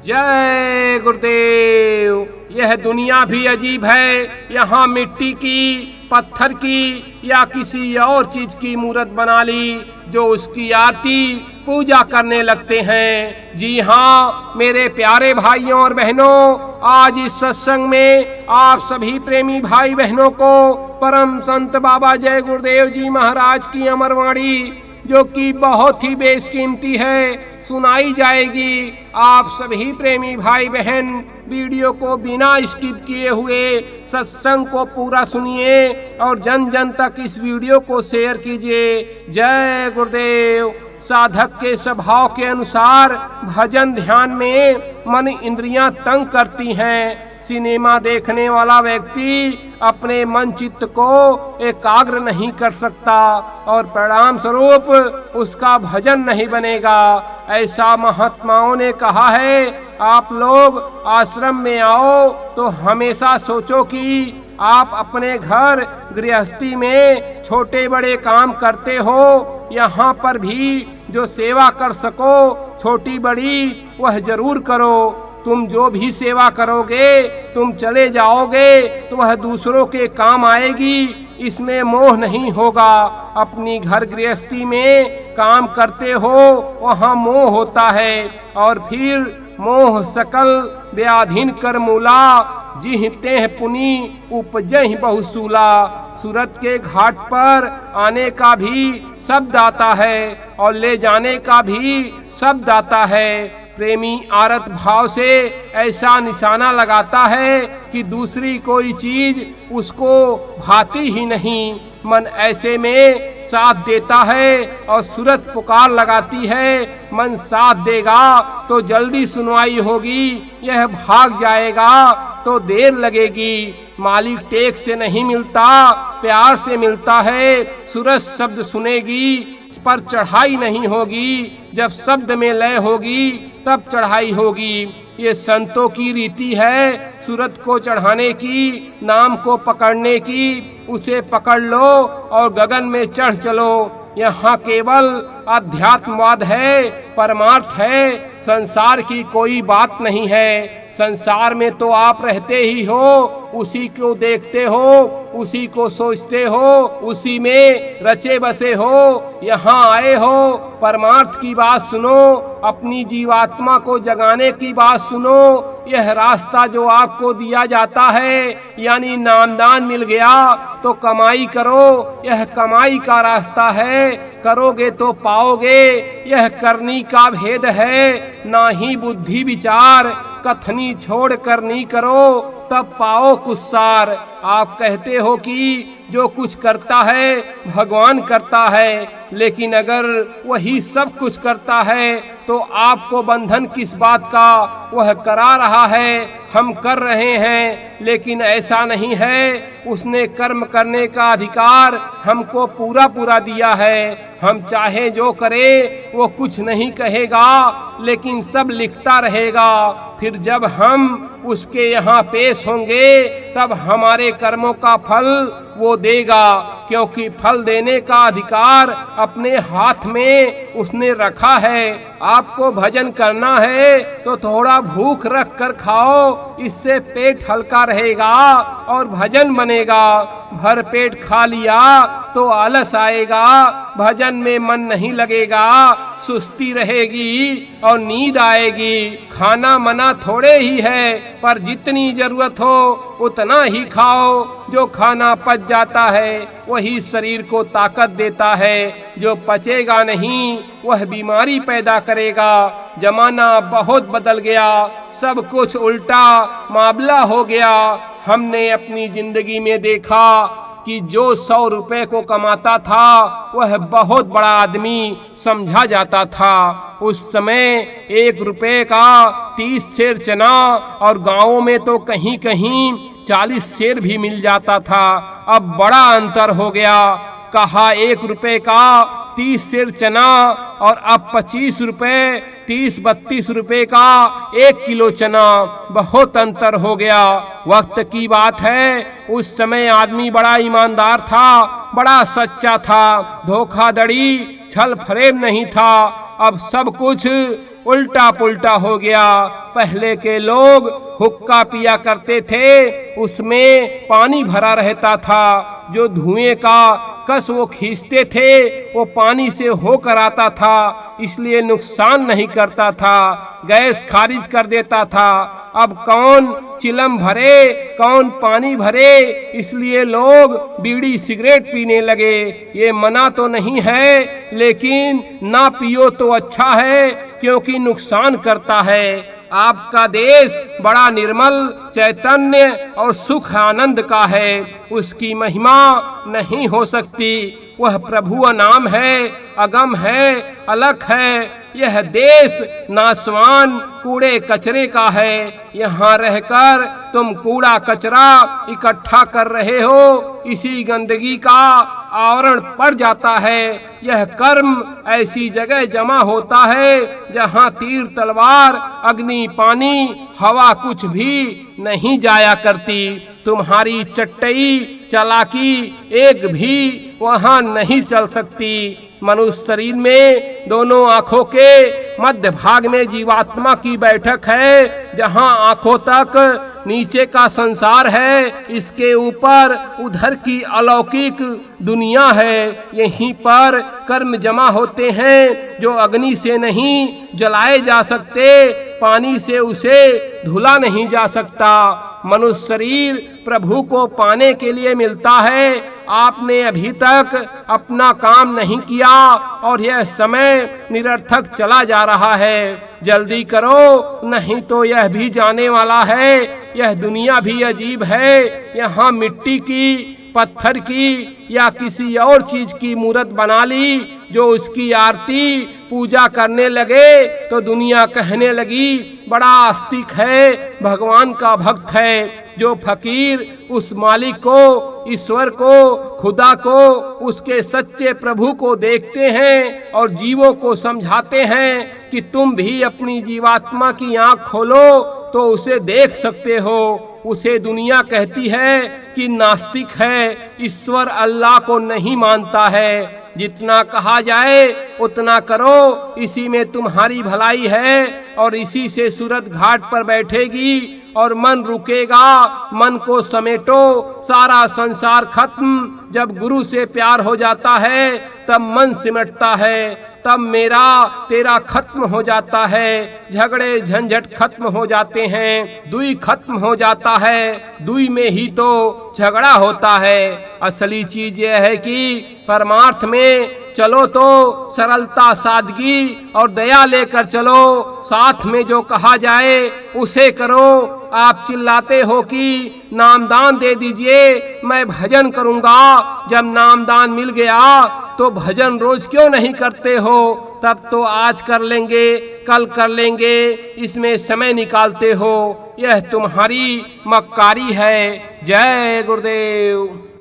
जय गुरुदेव। यह दुनिया भी अजीब है। यहाँ मिट्टी की, पत्थर की या किसी और चीज की मूर्त बना ली जो उसकी आरती पूजा करने लगते हैं। जी हाँ मेरे प्यारे भाइयों और बहनों, आज इस सत्संग में आप सभी प्रेमी भाई बहनों को परम संत बाबा जय गुरुदेव जी महाराज की अमरवाणी, जो कि बहुत ही बेशकीमती है, सुनाई जाएगी। आप सभी प्रेमी भाई बहन वीडियो को बिना स्किप किए हुए सत्संग को पूरा सुनिए और जन जन तक इस वीडियो को शेयर कीजिए। जय गुरुदेव। साधक के स्वभाव के अनुसार भजन ध्यान में मन इंद्रियां तंग करती हैं। सिनेमा देखने वाला व्यक्ति अपने मन चित्त को एकाग्र नहीं कर सकता और परिणाम स्वरूप उसका भजन नहीं बनेगा। ऐसा महात्माओं ने कहा है। आप लोग आश्रम में आओ तो हमेशा सोचो कि आप अपने घर गृहस्थी में छोटे बड़े काम करते हो। यहाँ पर भी जो सेवा कर सको छोटी बड़ी वह जरूर करो। तुम जो भी सेवा करोगे तुम चले जाओगे तो वह दूसरों के काम आएगी, इसमें मोह नहीं होगा। अपनी घर गृहस्थी में काम करते हो वहाँ मोह होता है और फिर मोह सकल व्याधीन कर मूला, जिहते पुनि उपजहि बहुसूला। सूरत के घाट पर आने का भी शब्द आता है और ले जाने का भी शब्द आता है। प्रेमी आरत भाव से ऐसा निशाना लगाता है कि दूसरी कोई चीज उसको भाती ही नहीं। मन ऐसे में साथ देता है और सूरत पुकार लगाती है, मन साथ देगा तो जल्दी सुनवाई होगी, यह भाग जाएगा तो देर लगेगी। मालिक टेक से नहीं मिलता, प्यार से मिलता है। सूरत शब्द सुनेगी पर चढ़ाई नहीं होगी, जब शब्द में लय होगी तब चढ़ाई होगी। ये संतों की रीति है सूरत को चढ़ाने की, नाम को पकड़ने की। उसे पकड़ लो और गगन में चढ़ चलो। यहाँ केवल अध्यात्मवाद है, परमार्थ है, संसार की कोई बात नहीं है। संसार में तो आप रहते ही हो, उसी को देखते हो, उसी को सोचते हो, उसी में रचे बसे हो। यहाँ आए हो परमार्थ की बात सुनो, अपनी जीवात्मा को जगाने की बात सुनो। यह रास्ता जो आपको दिया जाता है यानी नामदान मिल गया तो कमाई करो, यह कमाई का रास्ता है। करोगे तो पाओगे, यह करनी का भेद है। ना ही बुद्धि विचार कथनी छोड़ करनी करो, तब पाओ कुछ सार। आप कहते हो कि जो कुछ करता है भगवान करता है, लेकिन अगर वही सब कुछ करता है तो आपको बंधन किस बात का? वह करा रहा है, हम कर रहे हैं, लेकिन ऐसा नहीं है। उसने कर्म करने का अधिकार हमको पूरा पूरा दिया है। हम चाहे जो करें वो कुछ नहीं कहेगा, लेकिन सब लिखता रहेगा। फिर जब हम उसके यहाँ पेश होंगे तब हमारे कर्मों का फल वो देगा, क्योंकि फल देने का अधिकार अपने हाथ में उसने रखा है। आपको भजन करना है तो थोड़ा भूख रख कर खाओ, इससे पेट हल्का रहेगा और भजन बनेगा। भर पेट खा लिया तो आलस आएगा, भजन में मन नहीं लगेगा, सुस्ती रहेगी और नींद आएगी। खाना मना थोड़े ही है, पर जितनी जरूरत हो उतना ही खाओ। जो खाना पच जाता है वही शरीर को ताकत देता है, जो पचेगा नहीं वह बीमारी पैदा करेगा। जमाना बहुत बदल गया, सब कुछ उल्टा मामला हो गया। हमने अपनी जिंदगी में देखा कि जो 100 रुपए को कमाता था वह बहुत बड़ा आदमी समझा जाता था। उस समय 1 रुपए का 30 सेर चना और गाँवों में तो कहीं कहीं 40 सेर भी मिल जाता था। अब बड़ा अंतर हो गया। कहा 1 रुपए का 30 सेर चना और अब 25 रुपए 30-32 रुपए का 1 किलो चना। बहुत अंतर हो गया। वक्त की बात है, उस समय आदमी बड़ा ईमानदार था, बड़ा सच्चा था, धोखाधड़ी छल फरेब नहीं था। अब सब कुछ उल्टा पुल्टा हो गया। पहले के लोग हुक्का पिया करते थे, उसमें पानी भरा रहता था, जो धुएं का कस वो खींचते थे वो पानी से होकर आता था, इसलिए नुकसान नहीं करता था, गैस खारिज कर देता था। अब कौन चिलम भरे, कौन पानी भरे, इसलिए लोग बीड़ी सिगरेट पीने लगे। ये मना तो नहीं है, लेकिन ना पियो तो अच्छा है, क्योंकि नुकसान करता है। आपका देश बड़ा निर्मल, चैतन्य और सुख आनंद का है, उसकी महिमा नहीं हो सकती। वह प्रभु नाम है, अगम है, अलख है। यह देश नासवान कूड़े कचरे का है, यहाँ रहकर तुम कूड़ा कचरा इकट्ठा कर रहे हो, इसी गंदगी का आवरण पड़ जाता है। यह कर्म ऐसी जगह जमा होता है जहाँ तीर तलवार अग्नि पानी हवा कुछ भी नहीं जाया करती। तुम्हारी चट्टई चालाकी एक भी वहाँ नहीं चल सकती। मनुष्य शरीर में दोनों आँखों के मध्य भाग में जीवात्मा की बैठक है, जहाँ आँखों तक नीचे का संसार है, इसके ऊपर उधर की अलौकिक दुनिया है। यहीं पर कर्म जमा होते हैं जो अग्नि से नहीं जलाए जा सकते, पानी से उसे धुला नहीं जा सकता। मनुष्य शरीर प्रभु को पाने के लिए मिलता है। आपने अभी तक अपना काम नहीं किया और यह समय निरर्थक चला जा रहा है। जल्दी करो, नहीं तो यह भी जाने वाला है। यह दुनिया भी अजीब है, यहाँ मिट्टी की, पत्थर की या किसी और चीज की मूर्त बना ली, जो उसकी आरती पूजा करने लगे तो दुनिया कहने लगी बड़ा आस्तिक है, भगवान का भक्त है। जो फकीर उस मालिक को, ईश्वर को, खुदा को, उसके सच्चे प्रभु को देखते हैं और जीवों को समझाते हैं कि तुम भी अपनी जीवात्मा की आंख खोलो तो उसे देख सकते हो, उसे दुनिया कहती है कि नास्तिक है, ईश्वर अल्लाह को नहीं मानता है। जितना कहा जाए उतना करो, इसी में तुम्हारी भलाई है और इसी से सूरत घाट पर बैठेगी और मन रुकेगा। मन को समेटो, सारा संसार खत्म। जब गुरु से प्यार हो जाता है तब मन सिमटता है, तब मेरा तेरा खत्म हो जाता है, झगड़े झंझट खत्म हो जाते हैं, दुई खत्म हो जाता है। दुई में ही तो झगड़ा होता है। असली चीज यह है कि परमार्थ में चलो तो सरलता, सादगी और दया लेकर चलो। साथ में जो कहा जाए उसे करो। आप चिल्लाते हो कि नामदान दे दीजिए, मैं भजन करूंगा। जब नामदान मिल गया तो भजन रोज क्यों नहीं करते हो? तब तो आज कर लेंगे, कल कर लेंगे, इसमें समय निकालते हो। यह तुम्हारी मक्कारी है। जय गुरुदेव।